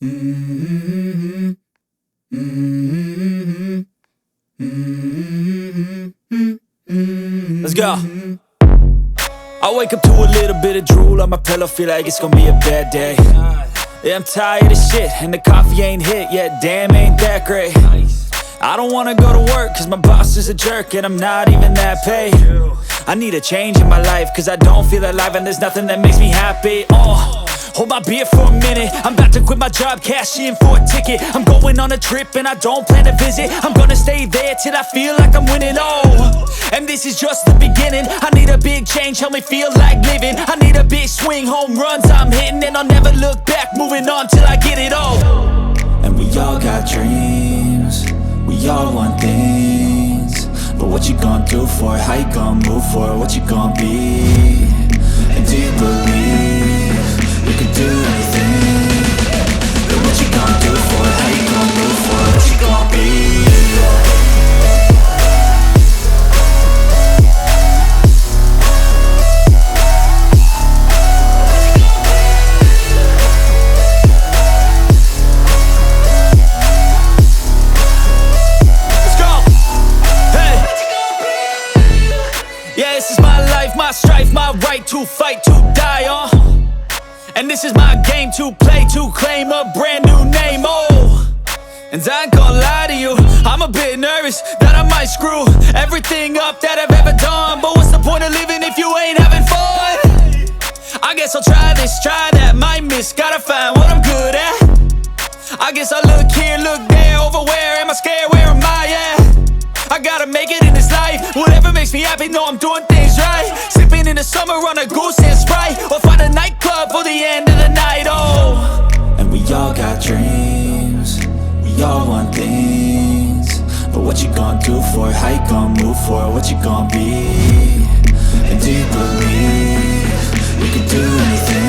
Mm-hmm. Mm-hmm. Mm-hmm. Let's go. I wake up to a little bit of drool on my pillow, feel like it's gonna be a bad day. Yeah, I'm tired of shit, and the coffee ain't hit yet, damn ain't that great. I don't wanna go to work, cause my boss is a jerk, and I'm not even that paid. I need a change in my life, cause I don't feel alive, and there's nothing that makes me happy. Hold my beer for a minute, I'm about to quit my job, cash in for a ticket. I'm going on a trip and I don't plan to visit. I'm gonna stay there till I feel like I'm winning, and this is just the beginning. I need a big change, help me feel like living. I need a big swing, home runs I'm hitting, and I'll never look back, moving on till I get it all. And we all got dreams, we all want things, but what you gonna do for it? How you gonna move for it? What you gonna be? And do you believe you can do anything? But what you gonna do for it? How you gonna move for it? What you gonna be? Let's go! Hey! Yeah, this is my life, my strife, my right to fight, to die, and this is my game to play, to claim a brand new name, and I ain't gonna lie to you, I'm a bit nervous that I might screw everything up that I've ever done. But what's the point of living if you ain't having fun? I guess I'll try this, try that, might miss, gotta find what I'm good at. I guess I look here, look there, over where am I scared, where am I at? I gotta make it in this life, whatever makes me happy, know I'm doing things right. Sipping in the summer on a goose and Sprite, or find a nightclub for the end of the night, And we all got dreams, we all want things, but what you gonna do for it? How you gonna move for it? What you gonna be? And do you believe you can do anything?